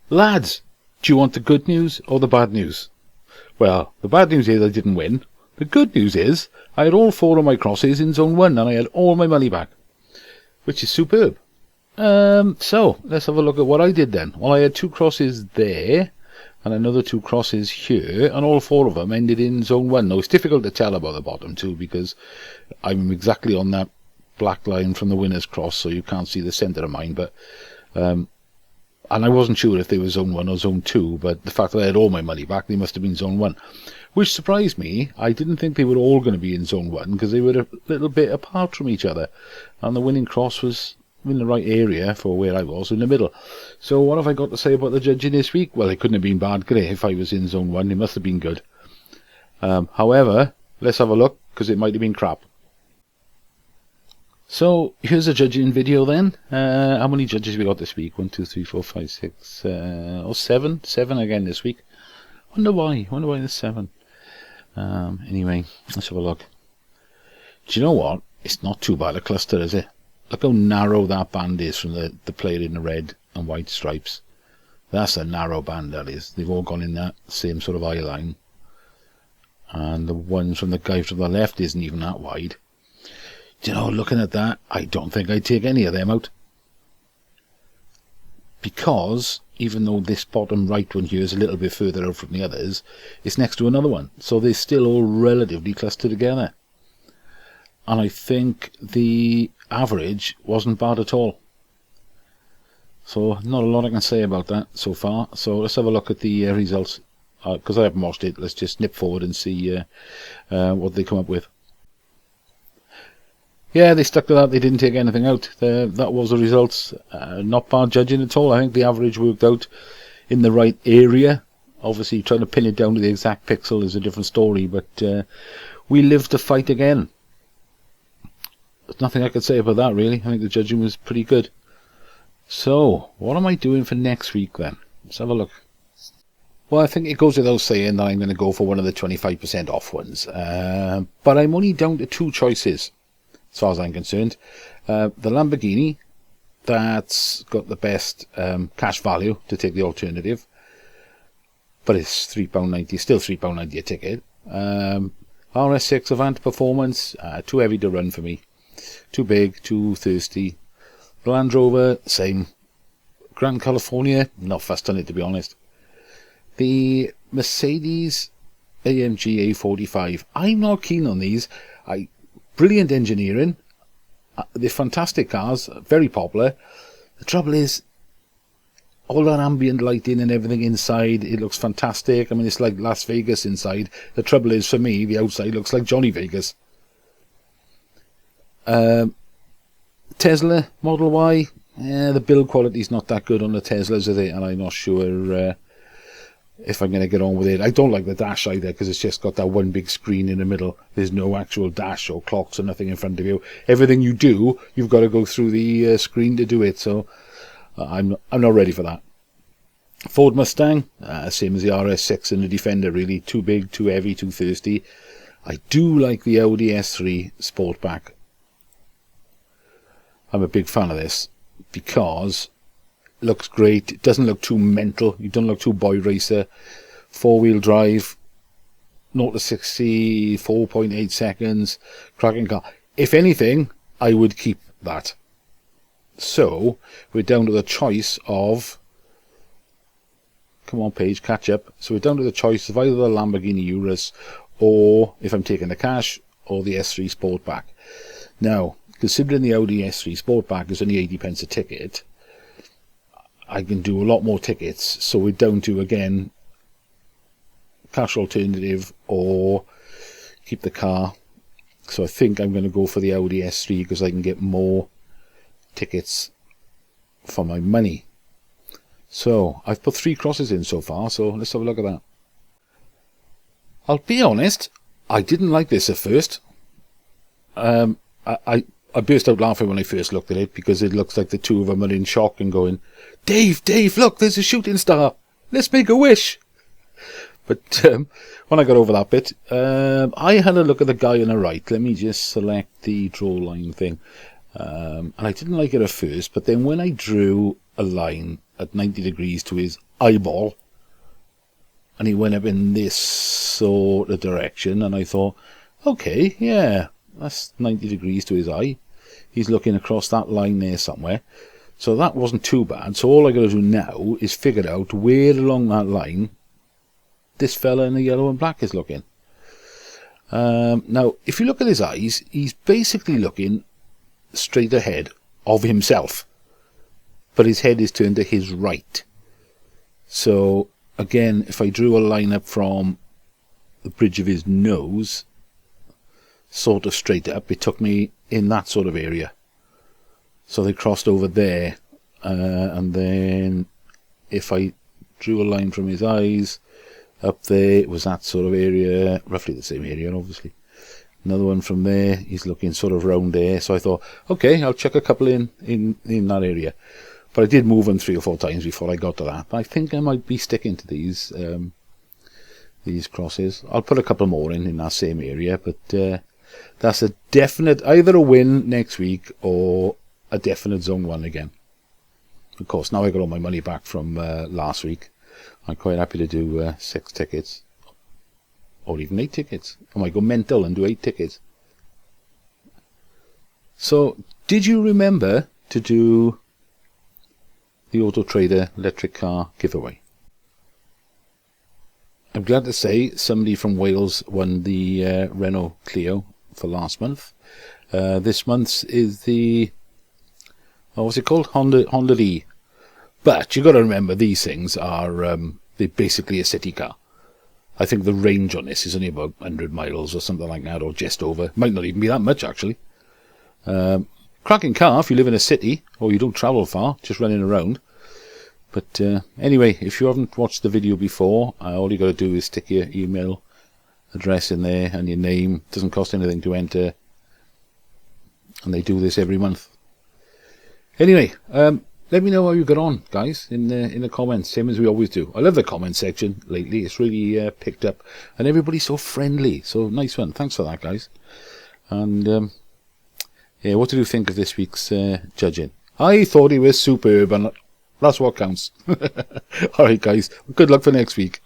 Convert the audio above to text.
Lads, do you want the good news or the bad news? Well, the bad news is I didn't win. The good news is I had all 4 of my crosses in zone 1 and I had all my money back, which is superb. So, let's have a look at what I did then. Well, I had 2 crosses there and another 2 crosses here, and all 4 of them ended in zone 1. Now, it's difficult to tell about the bottom 2 because I'm exactly on that black line from the winner's cross, so you can't see the centre of mine, but and I wasn't sure if they were zone 1 or zone 2, but the fact that I had all my money back, they must have been zone 1, which surprised me. I didn't think they were all going to be in zone 1 because they were a little bit apart from each other, and the winning cross was in the right area for where I was, in the middle. So what have I got to say about the judging this week? Well, it couldn't have been bad, could it? If I was in zone 1, it must have been good. However, let's have a look, because it might have been crap. So, here's a judging video then. How many judges we got this week? 1, 2, 3, 4, 5, 6, 7? 7 again this week. Wonder why there's 7. Anyway, let's have a look. Do you know what? It's not too bad a cluster, is it? Look how narrow that band is from the player in the red and white stripes. That's a narrow band, that is. They've all gone in that same sort of eye line. And the ones from the guy to the left isn't even that wide. Do you know, looking at that, I don't think I'd take any of them out. Because, even though this bottom right one here is a little bit further out from the others, it's next to another one. So they're still all relatively clustered together. And I think the average wasn't bad at all. So, not a lot I can say about that so far. So, let's have a look at the results. Because I haven't watched it, let's just snip forward and see what they come up with. Yeah, they stuck to that. They didn't take anything out. That was the results. Not bad judging at all. I think the average worked out in the right area. Obviously, trying to pin it down to the exact pixel is a different story, but we lived to fight again. There's nothing I could say about that, really. I think the judging was pretty good. So, what am I doing for next week, then? Let's have a look. Well, I think it goes without saying that I'm going to go for one of the 25% off ones. But I'm only down to 2 choices, as far as I'm concerned. The Lamborghini, that's got the best cash value to take the alternative, but it's £3.90, still £3.90 a ticket. RS6 Avant Performance, too heavy to run for me, too big, too thirsty. The Land Rover, same. Grand California, not fussed on it, to be honest. The Mercedes AMG A45, I'm not keen on these. Brilliant engineering, they're fantastic cars, very popular. The trouble is, all that ambient lighting and everything inside, it looks fantastic. I mean, it's like Las Vegas inside. The trouble is, for me, the outside looks like Johnny Vegas. Tesla Model Y, the build quality's not that good on the Teslas, is it? And I'm not sure if I'm going to get on with it. I don't like the dash either, because it's just got that one big screen in the middle. There's no actual dash or clocks or nothing in front of you. Everything you do, you've got to go through the screen to do it. So I'm not ready for that. Ford Mustang, same as the RS6 and the Defender, really. Too big, too heavy, too thirsty. I do like the Audi S3 Sportback. I'm a big fan of this because it looks great. It doesn't look too mental. You don't look too boy racer. 4-wheel drive, 0 to 60, 4.8 seconds. Cracking car. If anything, I would keep that. So we're down to the choice of, come on page, catch up. So we're down to the choice of either the Lamborghini Urus, or if I'm taking the cash, or the S3 Sportback. Now, considering the Audi S3 Sportback is only 80 pence a ticket, I can do a lot more tickets. So we're down to, again, cash alternative or keep the car. So I think I'm going to go for the Audi S3 because I can get more tickets for my money. So I've put 3 crosses in so far, so let's have a look at that. I'll be honest, I didn't like this at first. I burst out laughing when I first looked at it because it looks like the two of them are in shock and going, Dave, look, there's a shooting star. Let's make a wish. But when I got over that bit, I had a look at the guy on the right. Let me just select the draw line thing. And I didn't like it at first, but then when I drew a line at 90 degrees to his eyeball, and he went up in this sort of direction, and I thought, okay, yeah, that's 90 degrees to his eye. He's looking across that line there somewhere. So that wasn't too bad. So all I got to do now is figure out where along that line this fella in the yellow and black is looking. Now, if you look at his eyes, he's basically looking straight ahead of himself, but his head is turned to his right. So again, if I drew a line up from the bridge of his nose, sort of straight up, it took me in that sort of area. So they crossed over there, and then if I drew a line from his eyes up there, it was that sort of area, roughly the same area, obviously. Another one from there, he's looking sort of round there. So I thought, okay, I'll chuck a couple in that area. But I did move them 3 or 4 times before I got to that. But I think I might be sticking to these crosses. I'll put a couple more in that same area, but that's a definite, either a win next week or a definite zone 1 again. Of course, now I got all my money back from last week. I'm quite happy to do 6 tickets. Or even 8 tickets. I might go mental and do 8 tickets. So, did you remember to do the Auto Trader electric car giveaway? I'm glad to say somebody from Wales won the Renault Clio for last month. This month's is the, what's it called? Honda E. But you got to remember, these things are they're basically a city car. I think the range on this is only about 100 miles or something like that, or just over. Might not even be that much, actually. Cracking car if you live in a city, or you don't travel far, just running around. But anyway, if you haven't watched the video before, all you got to do is stick your email address in there and your name. It doesn't cost anything to enter. And they do this every month. Anyway, let me know how you got on, guys, in the comments, same as we always do. I love the comment section lately. It's really picked up. And everybody's so friendly. So nice one. Thanks for that, guys. And yeah, what did you think of this week's judging? I thought he was superb, and that's what counts. Alright, guys. Good luck for next week.